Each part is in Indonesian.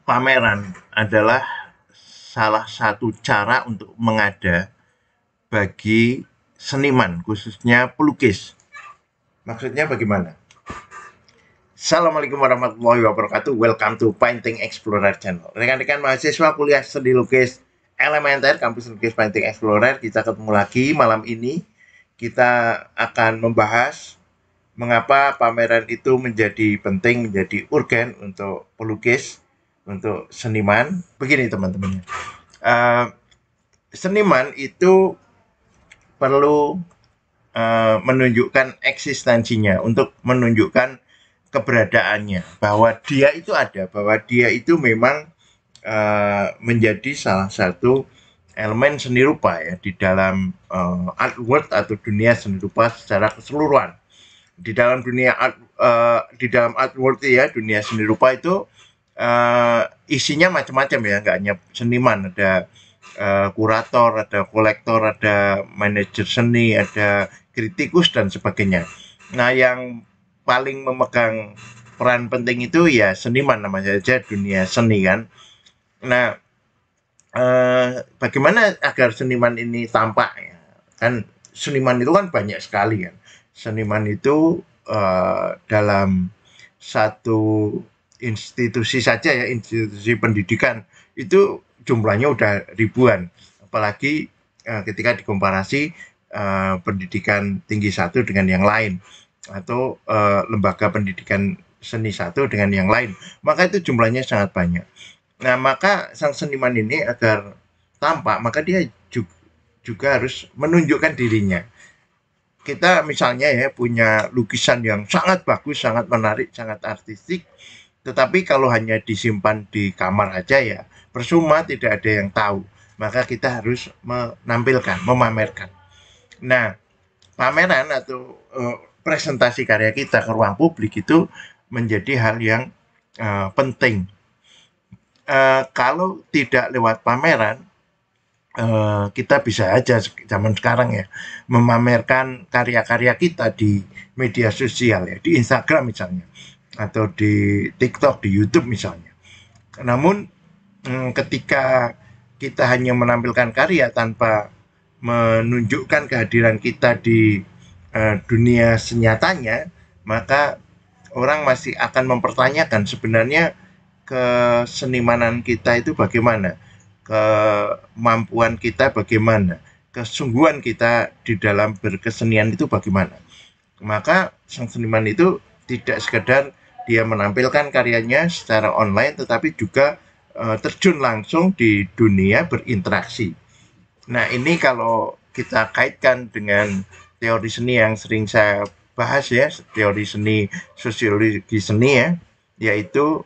pameran adalah salah satu cara untuk mengada bagi seniman, khususnya pelukis. Maksudnya bagaimana? Assalamualaikum warahmatullahi wabarakatuh. Welcome to Painting Explorer Channel. Rekan-rekan mahasiswa kuliah seni lukis elementer kampus lukis Painting Explorer, kita ketemu lagi malam ini. Kita akan membahas mengapa pameran itu menjadi penting, menjadi urgen untuk pelukis, untuk seniman. Begini teman-teman, seniman itu perlu menunjukkan eksistensinya, untuk menunjukkan keberadaannya, bahwa dia itu ada, bahwa dia itu memang menjadi salah satu elemen seni rupa ya di dalam art world atau dunia seni rupa secara keseluruhan. Di dalam dunia di dalam art world ya, dunia seni rupa itu isinya macam-macam ya, nggak hanya seniman, ada kurator, ada kolektor, ada manajer seni, ada kritikus dan sebagainya. Nah, yang paling memegang peran penting itu ya seniman, namanya saja dunia seni kan. Nah, bagaimana agar seniman ini tampak ya? Kan seniman itu kan banyak sekali kan. Seniman itu dalam satu institusi saja ya, institusi pendidikan itu jumlahnya udah ribuan. Apalagi ketika dikomparasi pendidikan tinggi satu dengan yang lain, atau lembaga pendidikan seni satu dengan yang lain, maka itu jumlahnya sangat banyak. Nah, maka sang seniman ini agar tampak, maka dia juga harus menunjukkan dirinya. Kita misalnya ya punya lukisan yang sangat bagus, sangat menarik, sangat artistik, tetapi kalau hanya disimpan di kamar aja ya percuma, tidak ada yang tahu. Maka kita harus menampilkan, memamerkan. Nah, pameran atau presentasi karya kita ke ruang publik itu menjadi hal yang penting. Kalau tidak lewat pameran, kita bisa aja zaman sekarang ya memamerkan karya-karya kita di media sosial ya, di Instagram misalnya, atau di TikTok, di YouTube misalnya. Namun ketika kita hanya menampilkan karya tanpa menunjukkan kehadiran kita di dunia senyatanya, maka orang masih akan mempertanyakan sebenarnya kesenimanan kita itu bagaimana, kemampuan kita bagaimana, kesungguhan kita di dalam berkesenian itu bagaimana. Maka sang seniman itu tidak sekedar dia menampilkan karyanya secara online, tetapi juga terjun langsung di dunia, berinteraksi. Nah, ini kalau kita kaitkan dengan teori seni yang sering saya bahas ya, teori seni, sosiologi seni ya, yaitu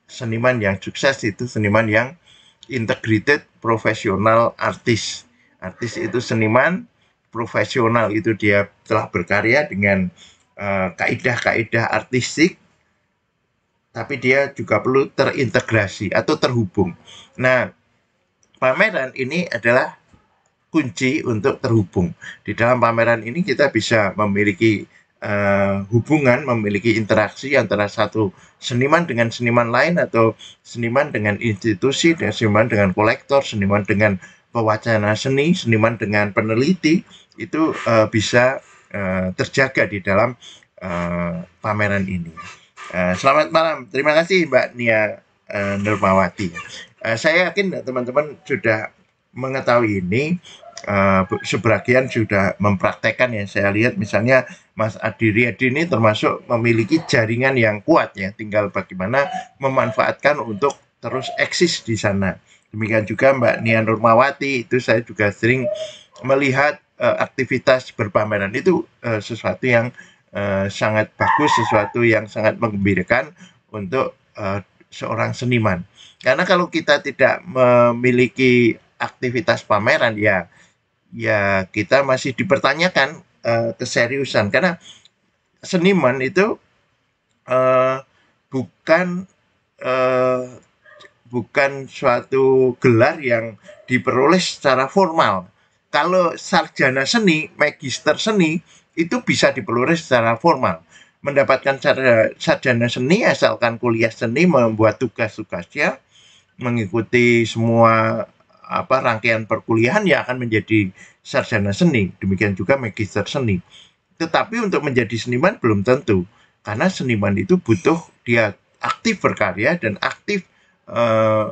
seniman yang sukses itu seniman yang integrated profesional artis. Artis itu seniman profesional, itu dia telah berkarya dengan kaidah-kaidah artistik, tapi dia juga perlu terintegrasi atau terhubung. Nah, pameran ini adalah kunci untuk terhubung. Di dalam pameran ini kita bisa memiliki hubungan, memiliki interaksi antara satu seniman dengan seniman lain, atau seniman dengan institusi, dan seniman dengan kolektor, seniman dengan pewacana seni, seniman dengan peneliti, itu bisa terjaga di dalam pameran ini. Selamat malam, terima kasih Mbak Nia Nurmawati. Saya yakin teman-teman sudah mengetahui ini, sebagian sudah mempraktekkan ya. Saya lihat misalnya Mas Adi Riyadi ini termasuk memiliki jaringan yang kuat ya, tinggal bagaimana memanfaatkan untuk terus eksis di sana. Demikian juga Mbak Nia Nurmawati, itu saya juga sering melihat aktivitas berpameran itu sesuatu yang sangat bagus, sesuatu yang sangat menggembirakan untuk seorang seniman. Karena kalau kita tidak memiliki aktivitas pameran ya kita masih dipertanyakan keseriusan, karena seniman itu bukan suatu gelar yang diperoleh secara formal. Kalau sarjana seni, magister seni itu bisa diperoleh secara formal. mendapatkan sarjana seni asalkan kuliah seni, membuat tugas-tugasnya, mengikuti semua rangkaian perkuliahan, ya akan menjadi sarjana seni. Demikian juga magister seni. Tetapi untuk menjadi seniman belum tentu, karena seniman itu butuh dia aktif berkarya dan aktif eh,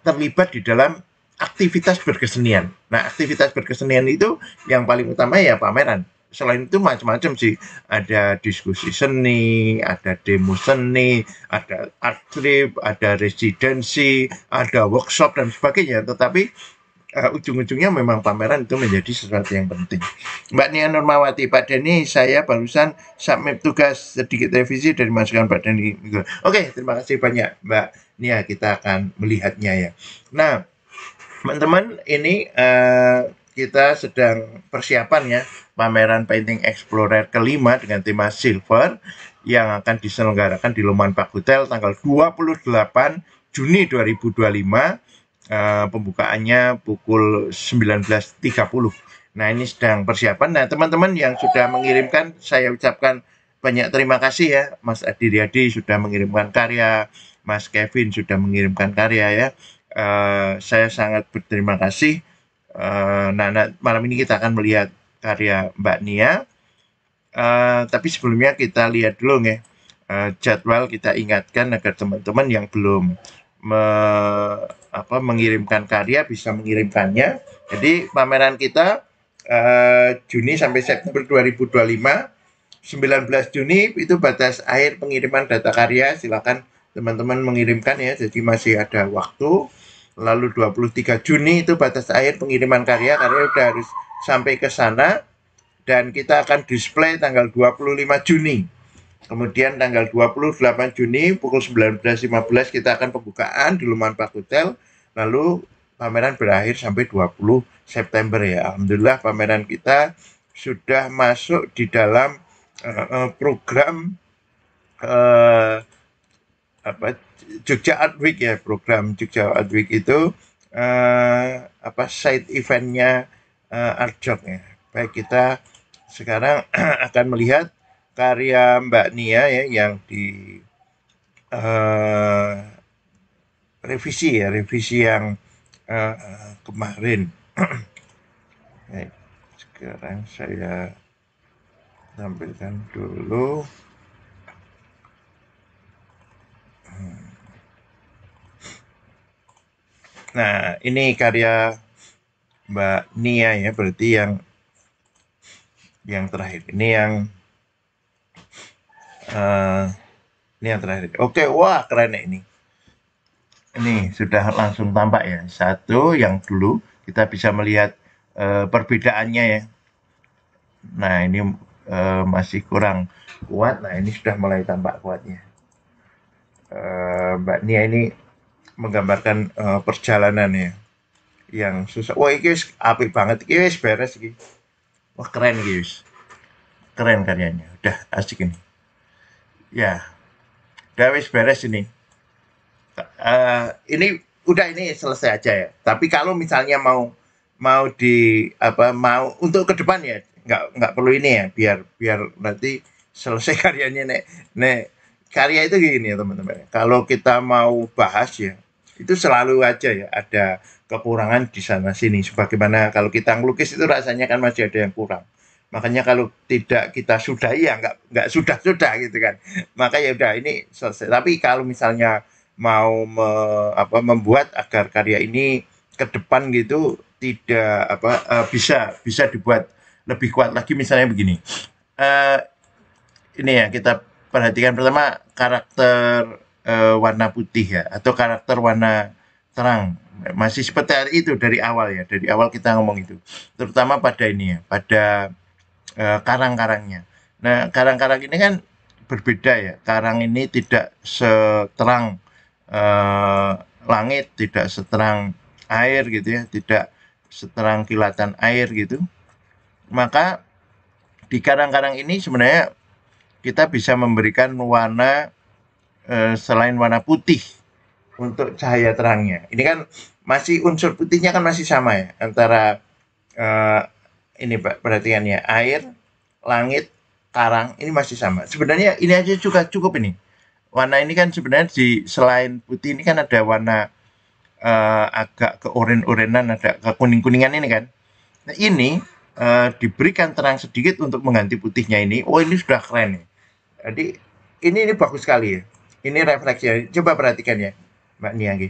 terlibat di dalam aktivitas berkesenian. Nah, aktivitas berkesenian itu yang paling utama ya pameran. Selain itu macam-macam sih. Ada diskusi seni, ada demo seni, ada art trip, ada residensi, ada workshop dan sebagainya. Tetapi ujung-ujungnya memang pameran itu menjadi sesuatu yang penting. Mbak Nia Nurmawati, Pak Denny, saya barusan submit tugas sedikit revisi dari masukan Pak Denny. Oke, terima kasih banyak Mbak Nia, kita akan melihatnya ya. Nah, teman-teman, ini kita sedang persiapan ya pameran Painting Explorer kelima dengan tema Silver yang akan diselenggarakan di Loman Park Hotel tanggal 28 Juni 2025. Pembukaannya pukul 19.30. Nah, ini sedang persiapan. Nah, teman-teman yang sudah mengirimkan, saya ucapkan banyak terima kasih ya. Mas Adi Riyadi sudah mengirimkan karya, Mas Kevin sudah mengirimkan karya ya. Saya sangat berterima kasih. Nah, malam ini kita akan melihat karya Mbak Nia. Tapi sebelumnya kita lihat dulu ya jadwal, kita ingatkan agar teman-teman yang belum mengirimkan karya bisa mengirimkannya. Jadi pameran kita Juni sampai September 2025. 19 Juni itu batas akhir pengiriman data karya. Silakan teman-teman mengirimkan ya, jadi masih ada waktu. Lalu 23 Juni itu batas akhir pengiriman karya udah harus sampai ke sana. Dan kita akan display tanggal 25 Juni. Kemudian tanggal 28 Juni pukul 19.15 kita akan pembukaan di Loman Park Hotel. Lalu pameran berakhir sampai 20 September ya. Alhamdulillah pameran kita sudah masuk di dalam program Jogja Art Week ya. Program Jogja Art Week itu side eventnya Artjog ya. Baik, kita sekarang akan melihat karya Mbak Nia ya yang di revisi yang kemarin. Sekarang saya tampilkan dulu. Nah, ini karya Mbak Nia ya, berarti yang terakhir. Ini yang terakhir. Oke, wah keren ini. Ini sudah langsung tampak ya. Satu yang dulu kita bisa melihat perbedaannya ya. Nah, ini masih kurang kuat. Nah, ini sudah mulai tampak kuatnya. Mbak Nia ini menggambarkan perjalanan ya yang susah. Wah, ini apik banget. Ini beres ini. Wah, keren guys. Keren karyanya. Udah asik ini. Ya, udah beres ini. Ini udah, ini selesai aja ya. Tapi kalau misalnya mau untuk ke depan ya nggak perlu ini ya, biar nanti selesai karyanya nek karya itu gini ya teman-teman. Kalau kita mau bahas ya itu selalu aja ya ada kekurangan di sana sini. Sebagaimana kalau kita ngelukis itu rasanya kan masih ada yang kurang. Makanya kalau tidak kita sudahi ya nggak sudah gitu kan. Maka ya udah ini selesai. Tapi kalau misalnya mau membuat agar karya ini ke depan gitu tidak bisa dibuat lebih kuat lagi, misalnya begini. Ini ya kita perhatikan pertama karakter warna putih ya atau karakter warna terang masih seperti itu dari awal ya, dari awal kita ngomong itu, terutama pada ini ya, pada karang-karangnya. Nah, karang-karang ini kan berbeda ya. Karang ini tidak seterang langit, tidak seterang air gitu ya, tidak seterang kilatan air gitu. Maka di karang-karang ini sebenarnya kita bisa memberikan warna selain warna putih untuk cahaya terangnya. Ini kan masih unsur putihnya kan masih sama ya antara ini Pak, perhatikan ya, air, langit, karang ini masih sama. Sebenarnya ini aja juga cukup ini. Warna ini kan sebenarnya selain putih ini kan ada warna agak ke oren-orenan, ada ke kuning-kuningan ini kan. Nah ini diberikan terang sedikit untuk mengganti putihnya ini. Oh ini sudah keren nih. Jadi ini bagus sekali ya. Ini refleksi. Coba perhatikan ya, Mbak Nianggi.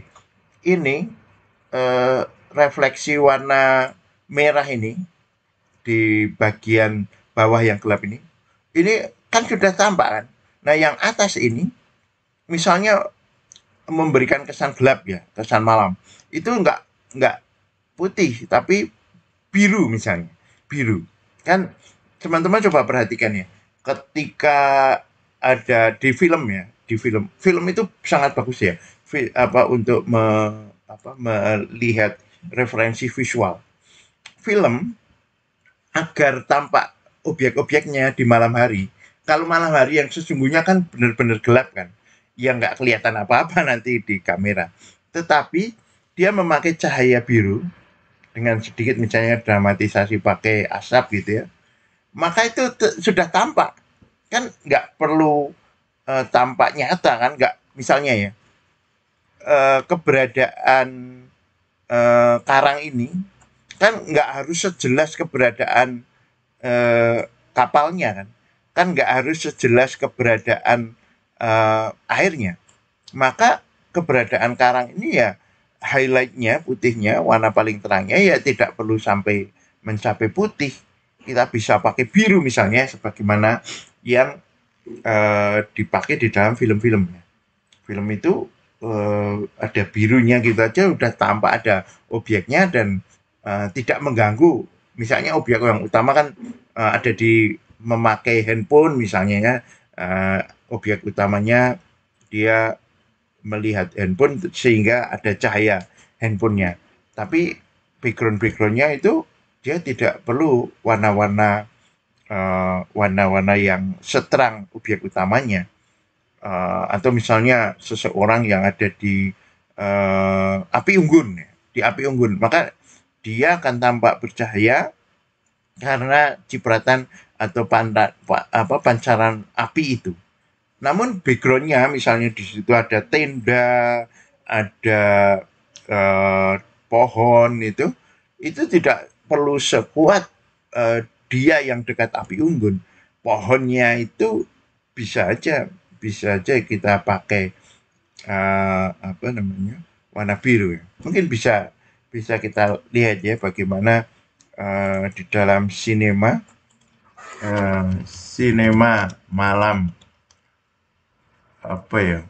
Ini eh, refleksi warna merah ini di bagian bawah yang gelap ini kan sudah tampak kan. Nah yang atas ini, misalnya memberikan kesan gelap ya, kesan malam. Itu nggak putih, tapi biru misalnya, biru. Kan teman-teman coba perhatikan ya, ketika ada di film ya, di film itu sangat bagus ya, untuk melihat referensi visual. Film agar tampak objek-objeknya di malam hari. Kalau malam hari yang sesungguhnya kan benar-benar gelap kan, yang nggak kelihatan apa-apa nanti di kamera. Tetapi dia memakai cahaya biru dengan sedikit misalnya dramatisasi pakai asap gitu ya, maka itu sudah tampak kan, nggak perlu tampak nyata kan, nggak misalnya ya keberadaan karang ini kan nggak harus sejelas keberadaan kapalnya kan nggak harus sejelas keberadaan airnya, maka keberadaan karang ini ya highlightnya putihnya, warna paling terangnya ya tidak perlu sampai mencapai putih, kita bisa pakai biru misalnya sebagaimana yang dipakai di dalam film-filmnya. Film itu ada birunya gitu aja udah tampak ada objeknya dan tidak mengganggu. Misalnya objek yang utama kan ada di memakai handphone misalnya ya, objek utamanya dia melihat handphone sehingga ada cahaya handphonenya. Tapi background-backgroundnya itu dia tidak perlu warna-warna yang seterang objek utamanya. Atau misalnya seseorang yang ada di api unggun, di api unggun, maka dia akan tampak bercahaya karena cipratan atau pancaran api itu. Namun backgroundnya misalnya di situ ada tenda, ada pohon itu tidak perlu sekuat dia yang dekat api unggun. Pohonnya itu bisa aja kita pakai warna biru ya. Mungkin bisa kita lihat ya bagaimana di dalam sinema malam apa ya,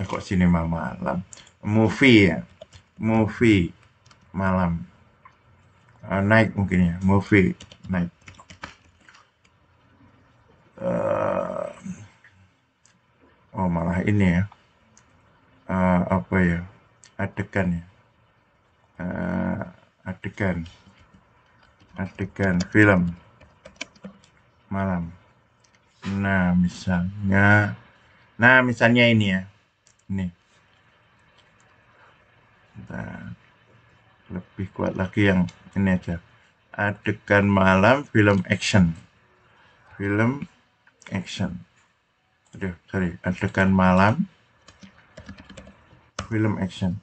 kok sinema malam, movie ya, movie malam, night mungkin ya, movie night, oh malah ini ya, apa ya, adegan ya, adegan film malam. Nah misalnya ini ya, ini nah, lebih kuat lagi yang ini aja, adegan malam film action. Adegan malam film action.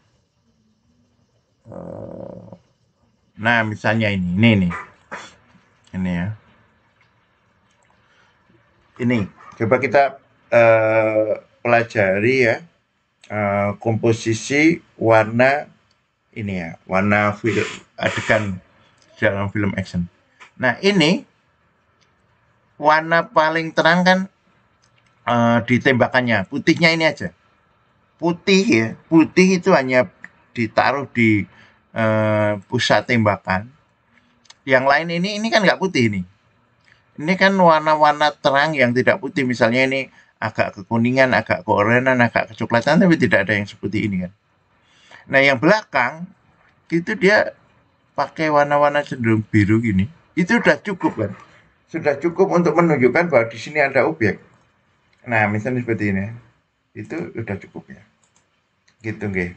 Nah misalnya ini ya, ini coba kita pelajari ya komposisi warna ini ya, warna adegan dalam film action. Nah ini warna paling terang kan di tembakannya, putihnya ini aja, putih itu hanya ditaruh di pusat tembakan. Yang lain ini kan nggak putih ini. Ini kan warna-warna terang yang tidak putih, misalnya ini agak kekuningan, agak keorenan, agak kecoklatan, tapi tidak ada yang seperti ini kan. Nah yang belakang itu dia pakai warna-warna cenderung biru gini, itu sudah cukup kan, sudah cukup untuk menunjukkan bahwa di sini ada objek. Nah misalnya seperti ini, itu sudah cukup ya, gitu nggih.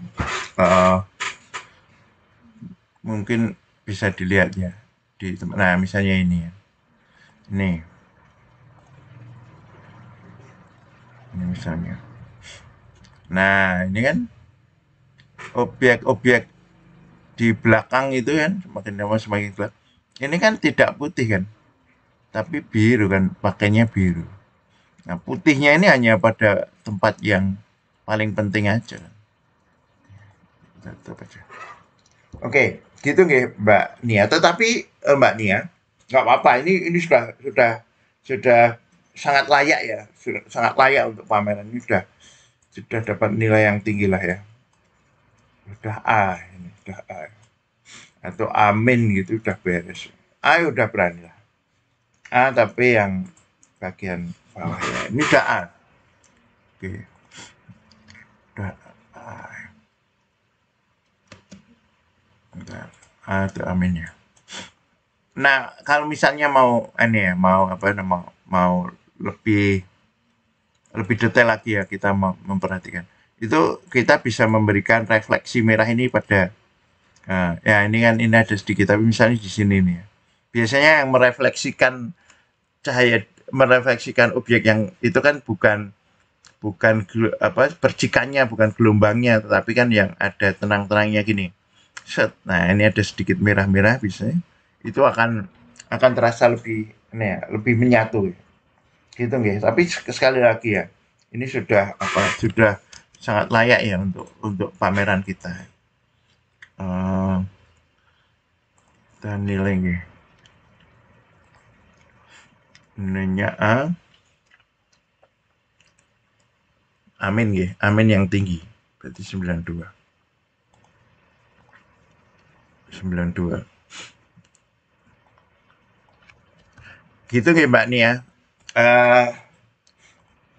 Mungkin bisa dilihat ya di tempat. Nah misalnya ini ya, nih Ini misalnya. Nah, ini kan objek-objek di belakang itu kan semakin lama semakin gelap. Ini kan tidak putih kan, tapi biru kan, pakainya biru. Nah, putihnya ini hanya pada tempat yang paling penting aja. Kita tutup aja. Oke, gitu nggih Mbak Nia. Tetapi Mbak Nia, nggak apa-apa. Ini sudah sangat layak ya, sudah sangat layak untuk pameran ini sudah dapat nilai yang tinggi lah ya. Sudah A ini, sudah A. Atau amin gitu udah beres. A udah berani lah. A tapi yang bagian bawah ya. Ini udah A. Oke. Udah A. Bentar. A itu amin ya. Nah, kalau misalnya mau ini ya, mau apa namanya, mau lebih detail lagi ya kita memperhatikan. Itu kita bisa memberikan refleksi merah ini pada ya ini kan ini ada sedikit tapi misalnya di sini nih ya. Biasanya yang merefleksikan cahaya merefleksikan objek yang itu kan bukan percikannya, bukan gelombangnya, tetapi kan yang ada tenang-tenangnya gini. Set. Nah, ini ada sedikit merah-merah bisa itu akan terasa lebih ini ya, lebih menyatu. Gitu nggih. Tapi sekali lagi ya, ini sudah sangat layak ya untuk pameran kita. Dan nilai nggih. Nilainya A. Amin nggih, amin yang tinggi. Berarti 92. 92. Gitu nggih Mbak Nia.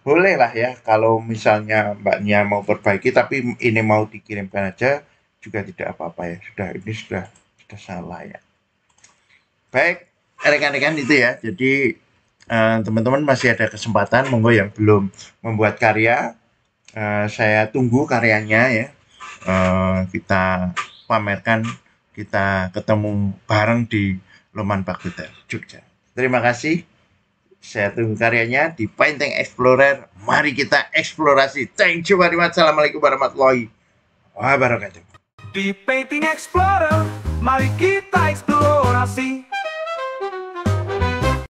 Boleh lah ya kalau misalnya Mbak Nia mau perbaiki tapi ini mau dikirimkan aja juga tidak apa-apa ya. Ini sudah sangat layak. Baik, rekan-rekan itu ya. Jadi teman-teman masih ada kesempatan, monggo yang belum membuat karya, saya tunggu karyanya ya. Kita pamerkan, kita ketemu bareng di Loman Pakuter, Jogja. Terima kasih. Saya tunggu karyanya di Painting Explorer. Mari kita eksplorasi. Thank you very much. Assalamualaikum warahmatullahi wabarakatuh. Di Painting Explorer, mari kita eksplorasi.